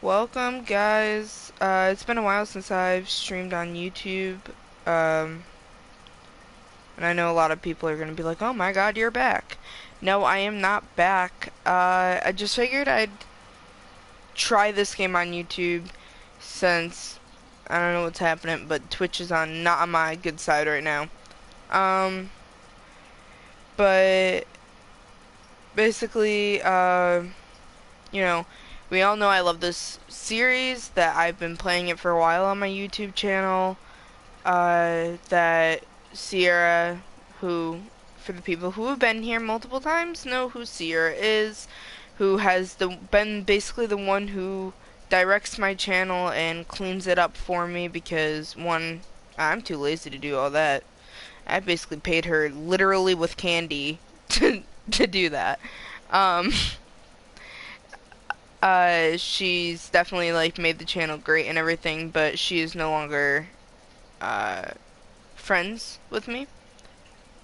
Welcome, guys. It's been a while since I've streamed on YouTube. Um, and I know a lot of people are gonna be like, "Oh my God, you're back." No, I am not back. I just figured I'd try this game on YouTube since I don't know what's happening, but Twitch is not on my good side right now. Um, but basically, you know, we all know I love this series, that I've been playing it for a while on my YouTube channel. That Sierra, who, for the people who have been here multiple times, know who Sierra is, who has been basically the one who directs my channel and cleans it up for me because, one, I'm too lazy to do all that. I basically paid her literally with candy to do that. Um, she's definitely like made the channel great and everything, but she is no longer uh friends with me,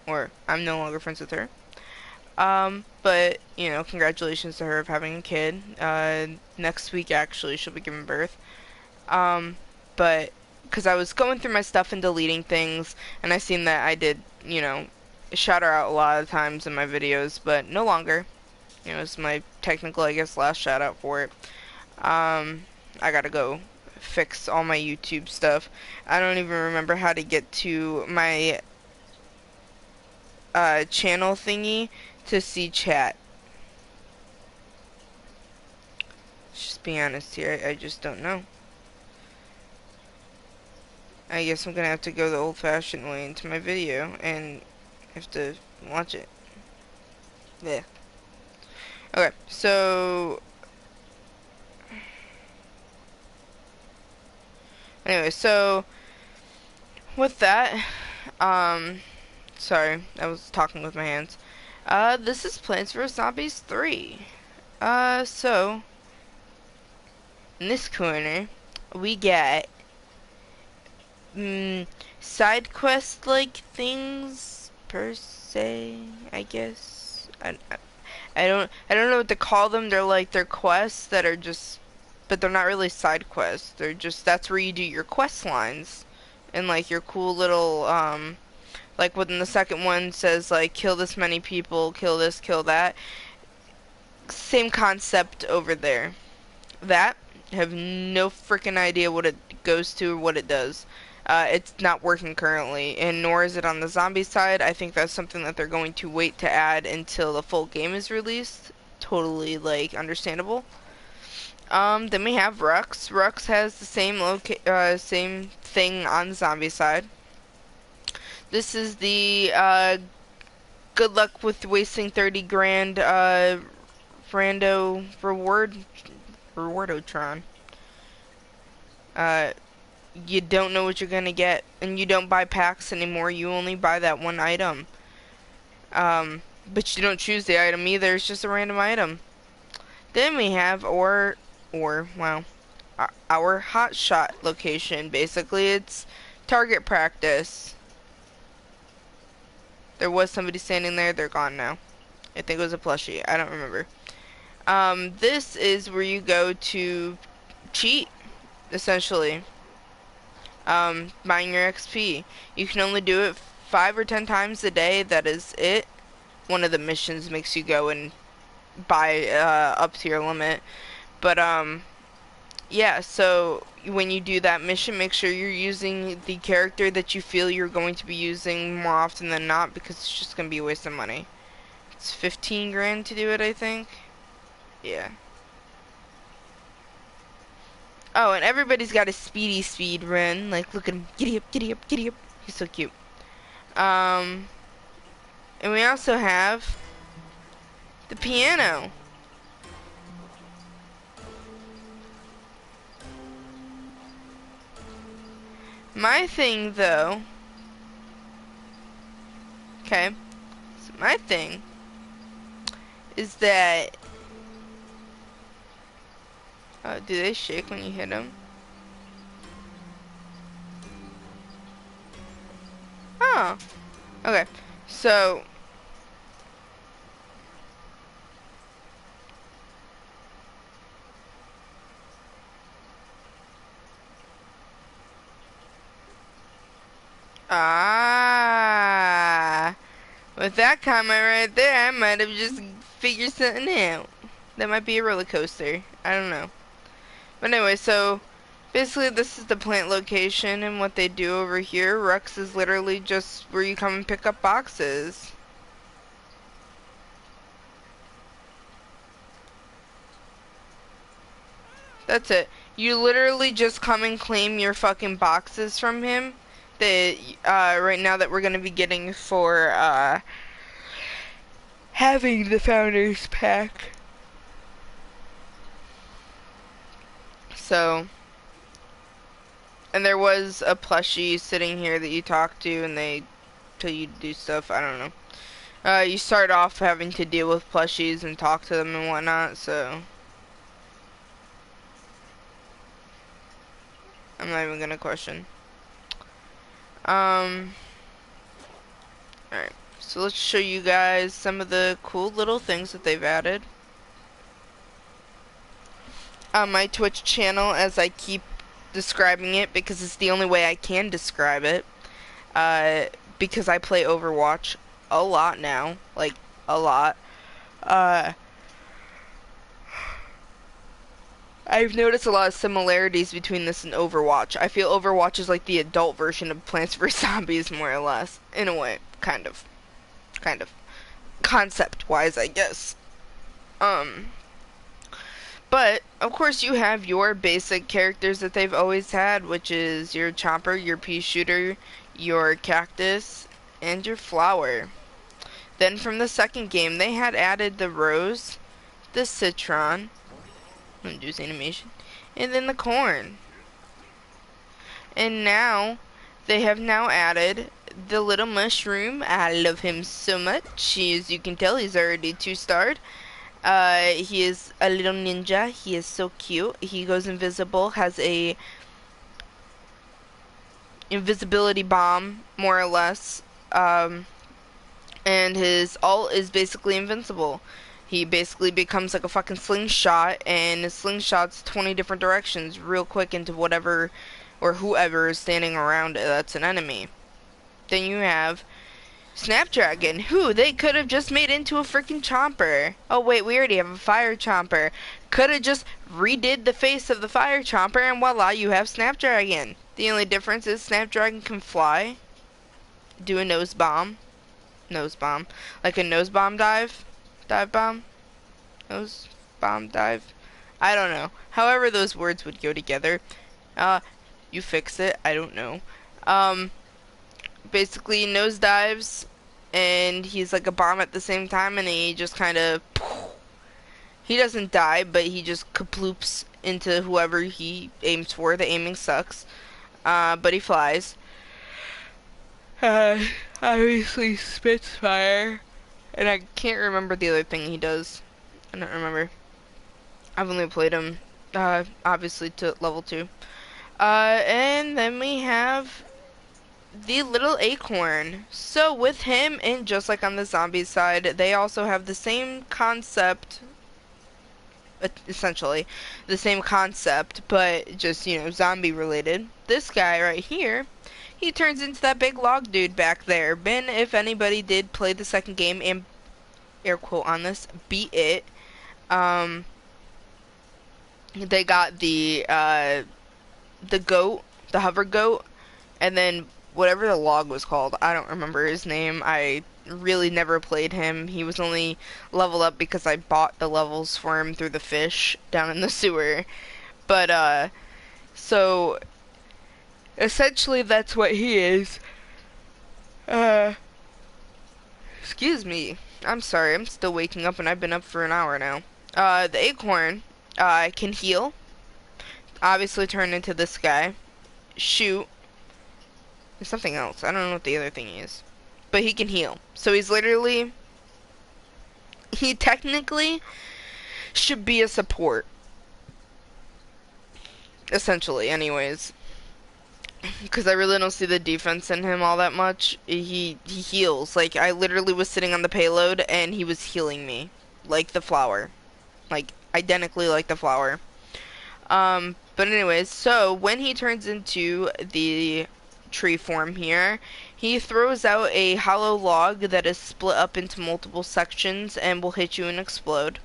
or I'm no longer friends with her. But you know, congratulations to her of having a kid. Next week actually she'll be giving birth. But because I was going through my stuff and deleting things, and I seen that I did, you know, shout her out a lot of times in my videos, but no longer. You know, it's my technical, I guess, last shout out for it. I gotta go fix all my YouTube stuff. I don't even remember how to get to my channel thingy to see chat. Just be honest here, I just don't know. I guess I'm gonna have to go the old-fashioned way into my video and have to watch it. Yeah. Okay, so anyway, so with that, um, sorry, I was talking with my hands. This is Plants vs Zombies 3. So in this corner, we get mm, side quest like things per se, I guess. I don't know what to call them. They're quests that are just, but they're not really side quests. They're just, that's where you do your quest lines and like your cool little like when the second one says like kill this many people, kill this, kill that. Same concept over there. That, I have no freaking idea what it goes to or what it does. It's not working currently, and nor is it on the zombie side. I think that's something that they're going to wait to add until the full game is released. Totally, like, understandable. Then we have Rux. Rux has the same thing on the zombie side. This is the, good luck with wasting 30 grand, rando rewardotron. Uh, you don't know what you're gonna get, and you don't buy packs anymore. You only buy that one item. But you don't choose the item either. It's just a random item. Then we have wow, our hotshot location. Basically, it's target practice. There was somebody standing there. They're gone now. I think it was a plushie. I don't remember. This is where you go to cheat, essentially. Buying your XP. You can only do it 5 or 10 times a day. That is it. One of the missions makes you go and buy up to your limit. But yeah, so when you do that mission, make sure you're using the character that you feel you're going to be using more often than not, because it's just going to be a waste of money. It's 15 grand to do it, I think. Yeah. Oh, and everybody's got a speed run. Like, look at him. Giddy up, giddy up, giddy up. He's so cute. Um, and we also have the piano. My thing, though. Okay. So my thing is that. Do they shake when you hit them? Oh. Okay. So. With that comment right there, I might have just figured something out. That might be a roller coaster. I don't know. But anyway, so basically this is the plant location, and what they do over here. Rex is literally just where you come and pick up boxes. That's it. You literally just come and claim your fucking boxes from him. That right now that we're gonna be getting for having the founders pack. So, and there was a plushie sitting here that you talk to, and they tell you to do stuff. I don't know. You start off having to deal with plushies and talk to them and whatnot. So, I'm not even gonna question. Alright, so let's show you guys some of the cool little things that they've added on my Twitch channel, as I keep describing it because it's the only way I can describe it. Because I play Overwatch a lot now, like a lot. I've noticed a lot of similarities between this and Overwatch. I feel Overwatch is like the adult version of Plants vs. Zombies, more or less. In a way, kind of. Concept-wise, I guess. But, of course, you have your basic characters that they've always had, which is your Chomper, your Pea Shooter, your Cactus, and your Flower. Then from the second game, they had added the Rose, the Citron, induce animation, and then the Corn. And now, they have now added the little Mushroom. I love him so much. As you can tell, he's already 2-starred. He is a little ninja. He is so cute. He goes invisible, has a invisibility bomb, more or less. And his ult is basically invincible. He basically becomes like a fucking slingshot, and his slingshot's 20 different directions real quick into whatever or whoever is standing around it that's an enemy. Then you have Snapdragon, who they could have just made into a freaking Chomper. Oh wait, we already have a Fire Chomper. Could have just redid the face of the Fire Chomper, and voila, you have Snapdragon. The only difference is Snapdragon can fly, do a nose bomb, like a nose bomb dive bomb, nose bomb dive. I don't know. However those words would go together. You fix it. I don't know. Basically nose dives, and he's like a bomb at the same time, and he just kind of, he doesn't die, but he just kaploops into whoever he aims for. The aiming sucks, but he flies. Obviously spits fire, and I can't remember the other thing he does. I don't remember. I've only played him, obviously to level 2. And then we have the little acorn. So with him, and just like on the zombie side, they also have the same concept, essentially the same concept, but just, you know, zombie related. This guy right here, he turns into that big log dude back there. Ben, if anybody did play the second game and, air quote on this, beat it, they got the goat, the hover goat, and then whatever the log was called, I don't remember his name. I really never played him. He was only leveled up because I bought the levels for him through the fish down in the sewer. But, so, essentially that's what he is. Excuse me. I'm sorry, I'm still waking up and I've been up for an hour now. The acorn, can heal. Obviously turn into this guy. Shoot. There's something else. I don't know what the other thing is. But he can heal. So he's literally, he technically should be a support. Essentially, anyways. Because I really don't see the defense in him all that much. He heals. Like, I literally was sitting on the payload and he was healing me. Like the flower. Like, identically like the flower. But anyways, so when he turns into the tree form here, He throws out a hollow log that is split up into multiple sections and will hit you and explode.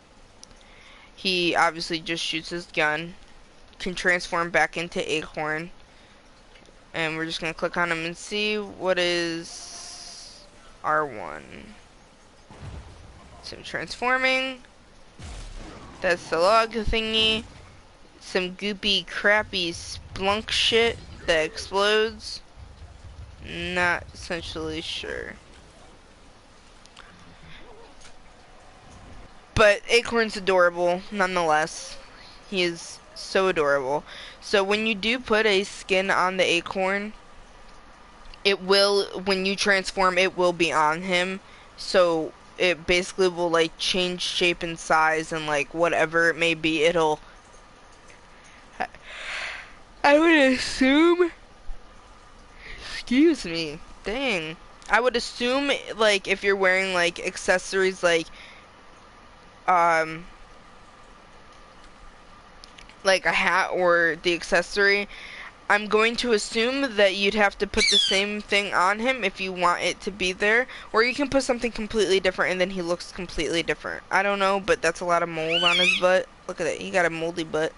He obviously just shoots his gun, can transform back into Acorn, and we're just gonna click on him and see what is R1. So transforming. That's the log thingy. Some goopy, crappy splunk shit that explodes. Not essentially sure. But Acorn's adorable, nonetheless. He is so adorable. So when you do put a skin on the Acorn, it will, when you transform, it will be on him. So it basically will like change shape and size and like whatever it may be, it'll, I would assume, excuse me, dang. I would assume like if you're wearing like accessories um like a hat or the accessory, I'm going to assume that you'd have to put the same thing on him if you want it to be there, or you can put something completely different and then he looks completely different. I don't know, but that's a lot of mold on his butt. Look at it, he got a moldy butt.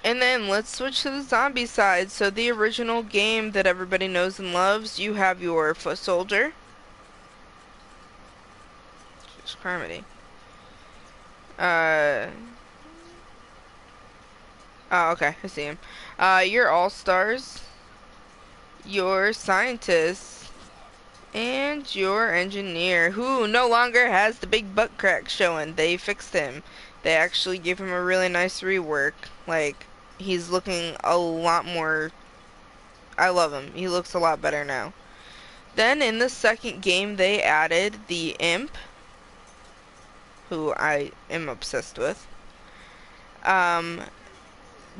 And then let's switch to the zombie side. So the original game that everybody knows and loves, you have your foot soldier. Just Carmody. Oh, okay, I see him. Your all-stars, your scientist, and your engineer, who no longer has the big butt crack showing. They fixed him. They actually gave him a really nice rework. Like, he's looking a lot more... I love him. He looks a lot better now. Then, in the second game, they added the imp, who I am obsessed with.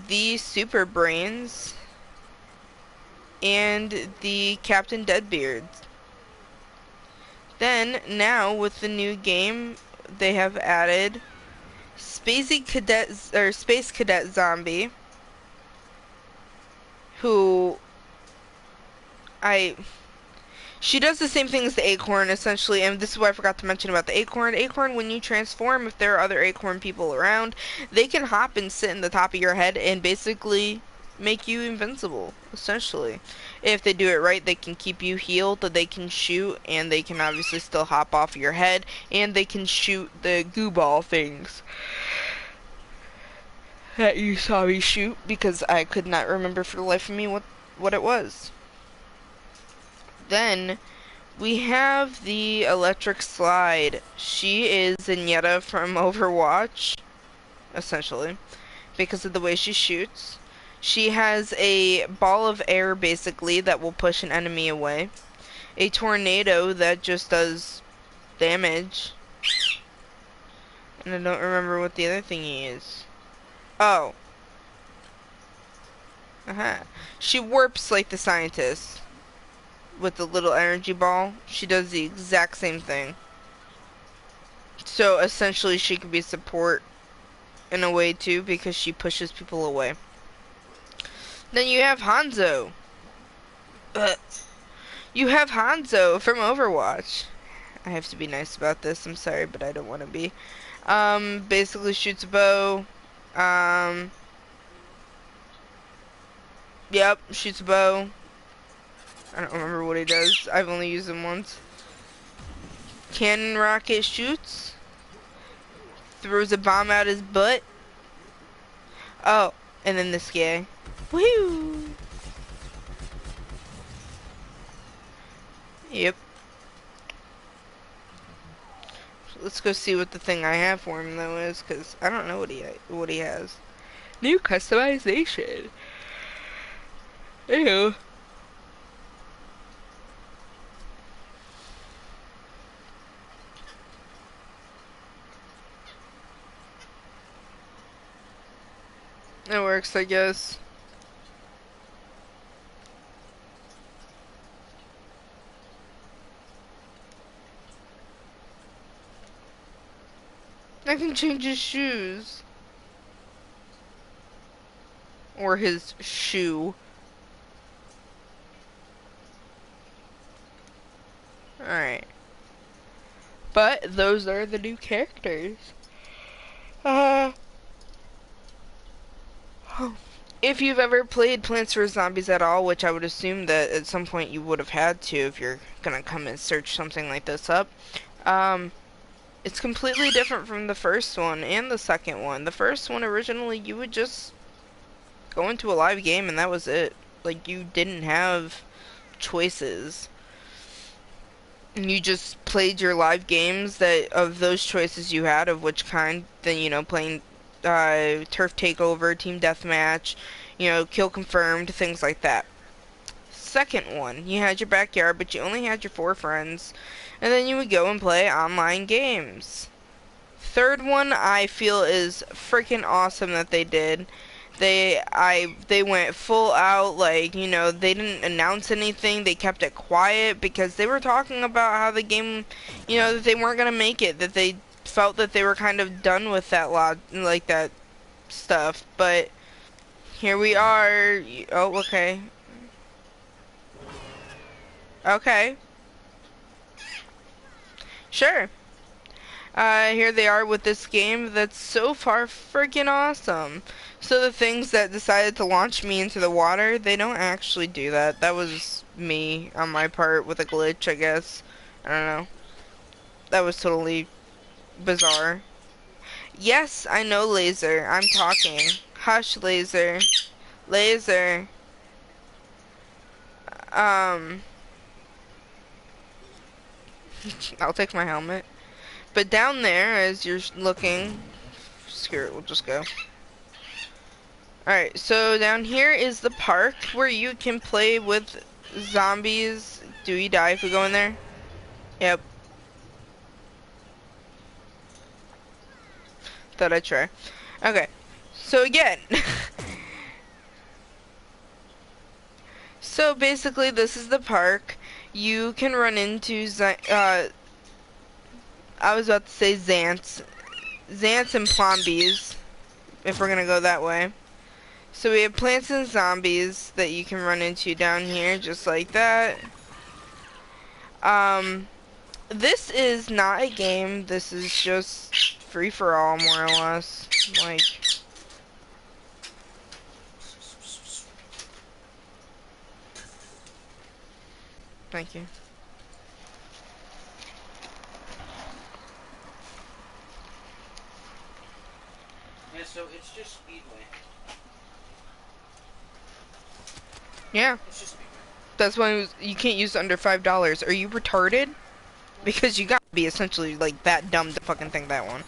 The Super Brains, and the Captain Deadbeard. Then, now, with the new game, they have added Spacey Cadet, or Space Cadet Zombie, who she does the same thing as the Acorn, essentially, and this is what I forgot to mention about the Acorn. Acorn, when you transform, if there are other Acorn people around, they can hop and sit in the top of your head and basically make you invincible, essentially. If they do it right, they can keep you healed, they can shoot, and they can obviously still hop off your head, and they can shoot the goo ball things that you saw me shoot, because I could not remember for the life of me what it was. Then we have the electric slide. She is Zenyatta from Overwatch, essentially, because of the way she shoots. She has a ball of air, basically, that will push an enemy away. A tornado that just does damage. And I don't remember what the other thingy is. Oh. She warps like the scientist. With the little energy ball, she does the exact same thing. So essentially she could be support in a way too, because she pushes people away. Then you have Hanzo. You have Hanzo from Overwatch. I have to be nice about this, I'm sorry, but I don't want to be. Basically shoots a bow. Yep, shoots a bow. I don't remember what he does. I've only used him once. Cannon rocket shoots. Throws a bomb out his butt. Oh, and then this guy. Woo! Yep. Let's go see what the thing I have for him though is, because I don't know what he has. New customization. Ew. It works, I guess. I can change his shoes. Or his shoe. Alright. But those are the new characters. If you've ever played Plants vs. Zombies at all, which I would assume that at some point you would have had to if you're gonna come and search something like this up, it's completely different from the first one and the second one. The first one, originally, you would just go into a live game and that was it. Like, you didn't have choices. You just played your live games that of those choices you had, of which kind, then, you know, playing turf takeover, team deathmatch, you know, kill confirmed, things like that. Second one, you had your backyard, but you only had your 4 friends, and then you would go and play online games. Third one, I feel is freaking awesome that they did. They went full out, like, you know, they didn't announce anything. They kept it quiet because they were talking about how the game, you know, that they weren't gonna make it, that they felt that they were kind of done with that like that stuff. But here we are. Oh, okay. Okay. Sure. Here they are with this game that's so far freaking awesome. So the things that decided to launch me into the water, they don't actually do that. That was me on my part with a glitch, I guess. I don't know. That was totally bizarre. Yes, I know, Laser. I'm talking. Hush, Laser. Laser. Um, I'll take my helmet. But down there, as you're looking, screw it, we'll just go. Alright, so down here is the park where you can play with zombies. Do we die if we go in there? Yep. Thought I'd try. Okay. So again. So basically this is the park. You can run into I was about to say Xants. Xants and Plombies, if we're gonna go that way. So we have plants and zombies that you can run into down here, just like that. This is not a game. This is just free for all, more or less. Like, thank you. Yeah, so it's just Speedway. Yeah. It's just Speedway. That's why you can't use under $5. Are you retarded? Because you gotta be essentially like that dumb to fucking think that one.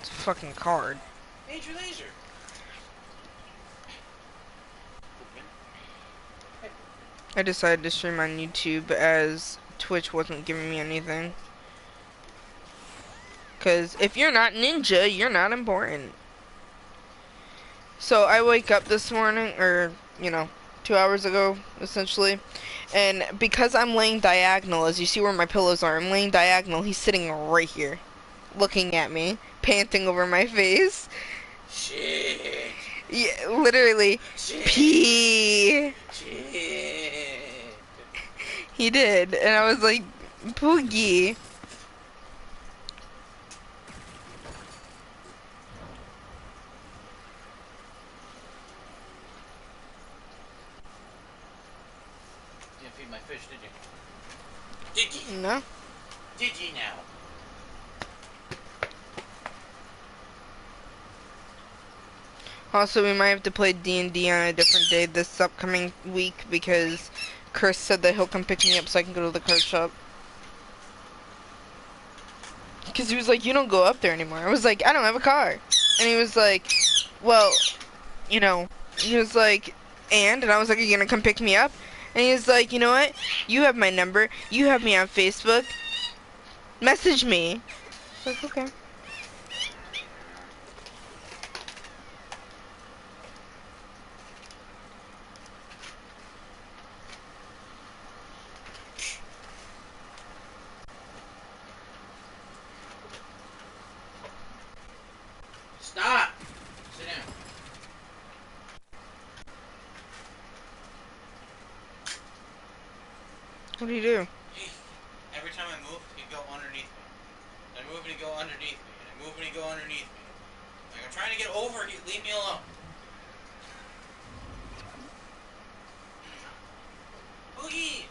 It's a fucking card. Major Laser. I decided to stream on YouTube as Twitch wasn't giving me anything. Because if you're not ninja, you're not important. So I wake up this morning, or, you know, 2 hours ago, essentially. And because I'm laying diagonal, as you see where my pillows are, I'm laying diagonal. He's sitting right here, looking at me, panting over my face. Shit. Yeah, literally. Shit. Pee. Shit. He did, and I was like, Poogie. Didn't feed my fish, did you? Did you? No. Did you now? Also, we might have to play D&D on a different day this upcoming week because Chris said that he'll come pick me up so I can go to the card shop. Because he was like, you don't go up there anymore. I was like, I don't have a car. And he was like, well, you know, he was like, and I was like, are you going to come pick me up? And he was like, you know what? You have my number. You have me on Facebook. Message me. I was like, okay. Stop! Sit down. What do you do? He, every time I move, he'd go underneath me. I move and he'd go underneath me. And I move and he'd go underneath me. Like, I'm trying to get over, leave me alone. Boogie!